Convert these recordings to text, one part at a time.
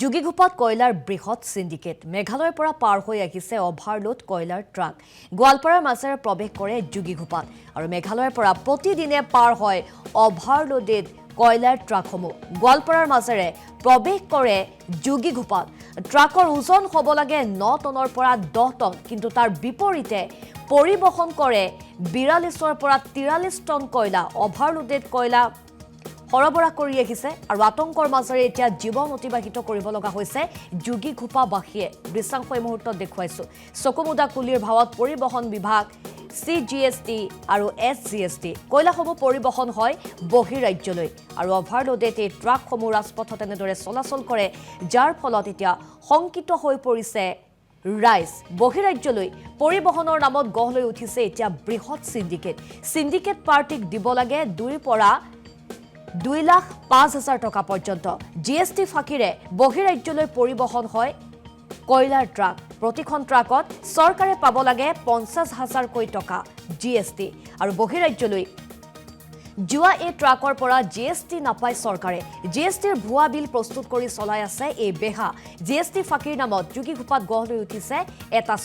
যোগীঘোপাত কয়লাৰ বৃহৎ সিন্ডিকেট মেঘালয়ৰ পৰা পাৰ হৈ আহিছে অভাৰলোড কয়লাৰ ট্ৰাক গোৱালপাৰাৰ মাজেৰে প্ৰৱেশ কৰে যোগীঘোপাত আৰু মেঘালয়ৰ পৰা প্ৰতিদিনে পাৰ হয় অভাৰলোডেড কয়লাৰ ট্ৰাকসমূহ গোৱালপাৰাৰ মাজেৰে প্ৰৱেশ কৰে যোগীঘোপাত ট্ৰাকৰ ওজন হ'ব লাগে 9 টনৰ পৰা 10 টন কিন্তু তাৰ বিপৰীতে পৰিবহণ কৰে 42ৰ পৰা 43 টন কয়লা অভাৰলোডেড কয়লা সৰবৰাহ কৰি আহিছে আৰু আতংকৰ মাজেৰে এতিয়া জীৱন অতিবাহিত কৰিব লগা হৈছে যোগীঘোপাবাসীয়ে দৃশ্যাংশ এই মুহূৰ্তত দেখুৱাইছো চকুমুদা কুলিৰ ভাৱত পৰিবহণ বিভাগ CGST আৰু SGST কয়লাসমূহ পৰিবহণ হয় বহিৰাজ্যলৈ আৰু অভাৰলোডেড এই ট্ৰাকসমূহ ৰাজপথত এনেদৰে চলাচল কৰে যাৰ ফলত এতিয়া শংকিত হৈ পৰিছে ৰাইজ বহিৰাজ্যলৈ পৰিবহণৰ নামত গঢ় লৈ উঠিছে এতিয়া বৃহৎ সিন্ডিকেট পাৰ্টিক দিব লাগে 2 পৰা 2,05,000 টকা পৰ্যন্ত GST ফাকিৰে বহিৰাজ্যলৈ পৰিবহণ হয় কয়লাৰ ট্ৰাক প্ৰতিখন ট্ৰাকত চৰকাৰে পাব লাগে 50,000 টকা GST আৰু বহিৰাজ্যলৈ যোৱা এই ট্ৰাকৰ পৰা GST নাপায় চৰকাৰে GSTৰ ভুৱা বিল প্ৰস্তুত কৰি চলাই আছে এই বেহা GST ফাকিৰ নামত যোগীঘোপাত গঢ় লৈ উঠিছে এটা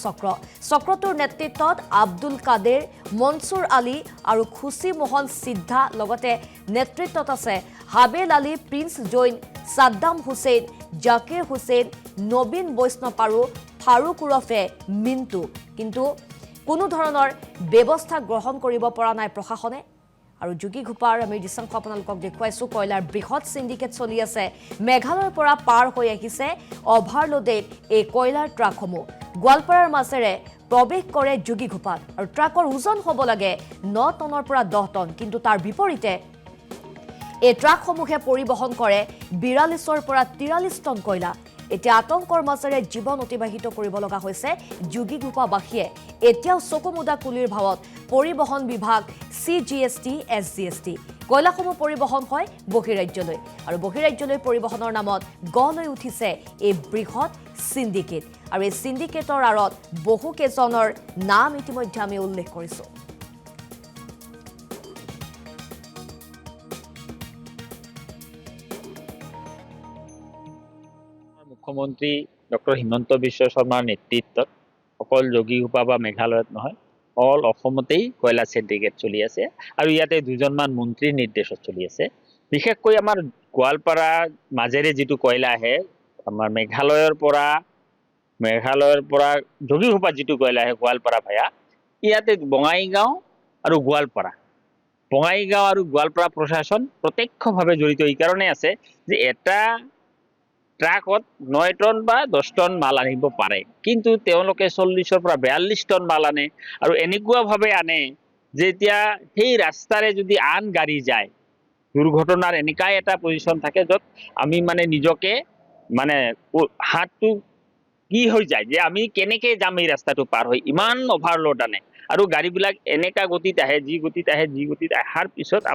চক্ৰটোৰ নেতৃত্বত আব্দুল কাদেৰ মনসুৰ আলী আৰু খুচি মোহন সিদ্ধা লগতে নেতৃত্বত আছে হাবেল আলী প্ৰিন্স জৈন সাদ্দাম হুছেইন জাকিৰ হুছেইন নবীন বৈষ্ণৱ আৰু ফাৰুক উৰফে মিন্টু কিন্তু কোনো ধৰণৰ ব্যৱস্থা গ্ৰহণ কৰিব পৰা নাই প্ৰশাসনে আৰু যোগীঘোপাৰ আমি দৃশ্যাংশ আপোনালোকক দেখুৱাইছো কয়লাৰ বৃহৎ সিন্ডিকেট চলি আছে মেঘালয়ৰ পৰা পাৰ হৈ আহিছে অভাৰলোডেড এই কয়লাৰ ট্ৰাকসমূহ গোৱালপাৰাৰ মাজেৰে প্ৰৱেশ কৰে যোগীঘোপাত আৰু ট্ৰাকৰ ওজন হ'ব লাগে 9 টনৰ পৰা 10 টন কিন্তু তাৰ বিপৰীতে এই ট্ৰাকসমূহে পৰিবহণ কৰে 42ৰ পৰা 43 টন কয়লা এতিয়া আতংকৰ মাজেৰে জীৱন অতিবাহিত কৰিব লগা হৈছে যোগীঘোপাবাসীয়ে এতিয়াও চকুমুদা কুলিৰ ভাৱত পৰিবহণ বিভাগ CGST SGST কয়লাসমূহ পৰিবহণ হয় বহিৰাজ্যলৈ আৰু বহিৰাজ্যলৈ পৰিবহণৰ নামত গঢ় লৈ উঠিছে এই বৃহৎ সিন্ডিকেট আৰু এই সিন্ডিকেটৰ আঁৰত বহুকেইজনৰ নাম ইতিমধ্যে আমি উল্লেখ কৰিছো মুখ্যমন্ত্ৰী ডক্টৰ হিমন্ত বিশ্ব শৰ্মাৰ নেতৃত্বত অকল যোগীঘোপা বা মেঘালয়ত নহয় অল অসমতেই কয়লা সিন্ডিকেট চলি আছে আৰু ইয়াতে দুজনমান মন্ত্ৰীৰ নিৰ্দেশত চলি আছে বিশেষকৈ আমাৰ গোৱালপাৰাৰ মাজেৰে যিটো কয়লা আহে আমাৰ মেঘালয়ৰ পৰা যোগীঘোপাত যিটো কয়লা আহে গোৱালপাৰা ভায়া ইয়াতে বঙাইগাঁও আৰু গোৱালপাৰা প্ৰশাসন প্ৰত্যক্ষভাৱে জড়িত এই কাৰণে আছে যে এটা ট্ৰাকত 9 টন বা 10 টন মাল আনিব পাৰে কিন্তু তেওঁলোকে 40ৰ পৰা 42 টন মাল আনে আৰু এনেকুৱাভাৱে আনে যে এতিয়া সেই ৰাস্তাৰে যদি আন গাড়ী যায় দুৰ্ঘটনাৰ এনেকাই এটা পজিশন থাকে য'ত আমি মানে নিজকে মানে হাতটো কি হৈ যায় যে আমি কেনেকৈ যাম এই ৰাস্তাটো পাৰ হৈ ইমান অভাৰলোড আনে আৰু গাড়ীবিলাক এনেকা গতিত আহে যি গতিত অহাৰ পিছত